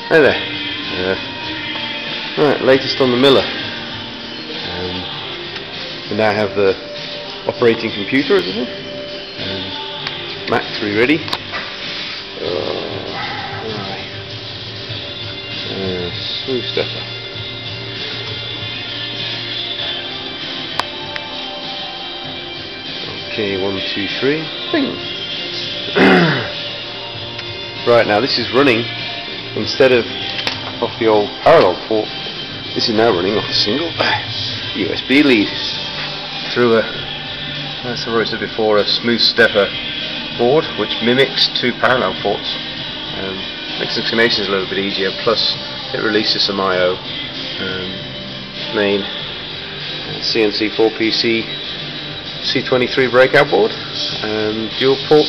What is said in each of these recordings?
Hey there. Right, latest on the miller. We now have the operating computer, everything. Mac 3 ready. Smooth stepper. Okay, 1, 2, 3. Bing. Right, now this is running instead of off the old parallel port. This is now running off a single USB lead through a, as I said before, a smooth stepper board which mimics 2 parallel ports. Makes the connections a little bit easier, plus it releases some I/O. Main CNC 4PC C23 breakout board, dual port,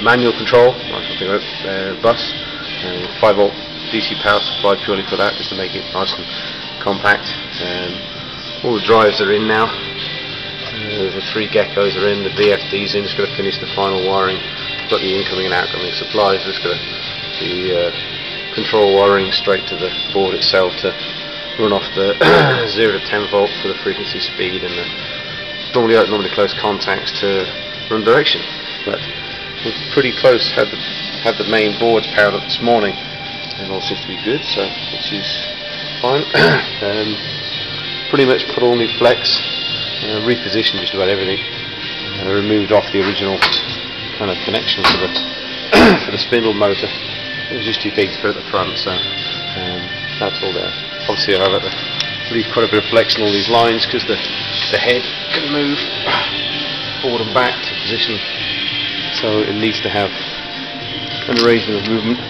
manual control, bus, 5-volt DC power supply purely for that, just to make it nice and compact. All the drives are in now. The 3 geckos are in, the VFD's in. Just got to finish the final wiring. Got the incoming and outgoing supplies. Just got the control wiring straight to the board itself to run off the 0 to 10 volt for the frequency, speed, and the normally close contacts to run direction. But we're pretty close. Had the main boards powered up this morning, and all seems to be good. So which is fine. Pretty much put all new flex. Repositioned just about everything, and removed off the original kind of connection for the for the spindle motor. It was just too big to put at the front, so that's all there. Obviously I have to leave quite a bit of flex in all these lines because the head can move forward and back to position, so it needs to have an arrangement of movement.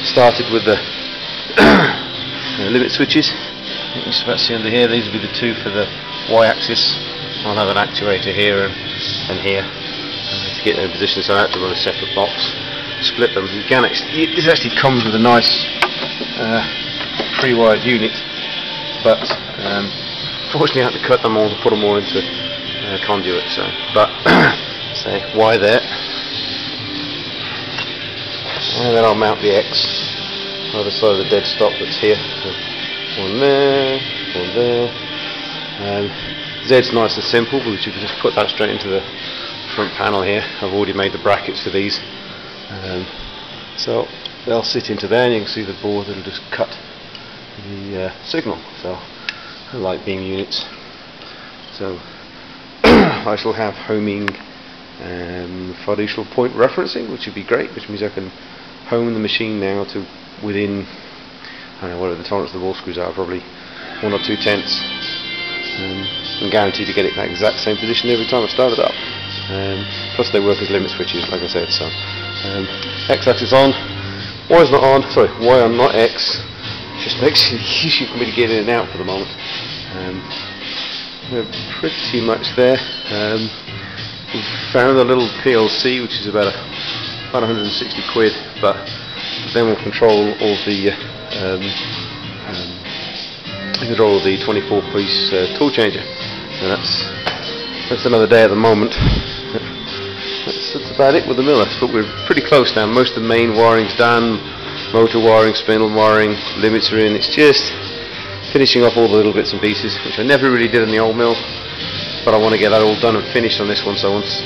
Started with the limit switches. You can just about see under here. These will be the 2 for the Y-axis. I'll have an actuator here and here to get them in position, so I have to run a separate box, split them. You can actually, this actually comes with a nice pre-wired unit, but fortunately I had to cut them all to put them all into conduit. So, but say Y there, and then I'll mount the X either side of the dead stop that's here. So, one there, one there. Z's nice and simple because you can just put that straight into the front panel here. I've already made the brackets for these, so they'll sit into there, and you can see the board that'll just cut the signal. So I like beam units. So I shall have homing fiducial point referencing, which would be great, which means I can home the machine now to within, I don't know, whatever the tolerance of the ball screws are, probably 1 or 2 tenths. I'm guaranteed to get it in that exact same position every time I start it up. Plus they work as limit switches, like I said. So X-axis on, Y is not on. Sorry, Y on, not X. Just makes it easier for me to get in and out for the moment. We're pretty much there. We found a little PLC, which is about 160 quid, but then we'll control all the 24-piece tool changer, and that's another day at the moment. That's about it with the miller, but we're pretty close now. Most of the main wiring's done, motor wiring, spindle wiring, limits are in. It's just finishing off all the little bits and pieces, which I never really did in the old mill, but I want to get that all done and finished on this one. So once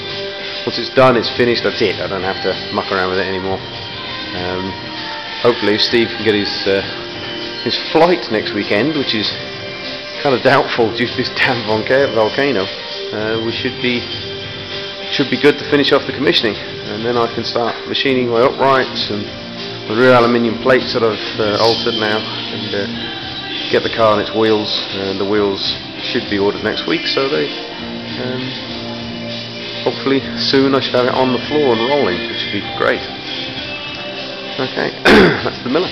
it's done, it's finished, that's it. I don't have to muck around with it anymore. Hopefully Steve can get his flight next weekend, which is kind of doubtful due to this damn volcano. We should be good to finish off the commissioning, and then I can start machining my uprights and the rear aluminium plates that I've altered now, and get the car on its wheels. And the wheels should be ordered next week, so they hopefully soon I should have it on the floor and rolling, which would be great. Okay, that's the miller.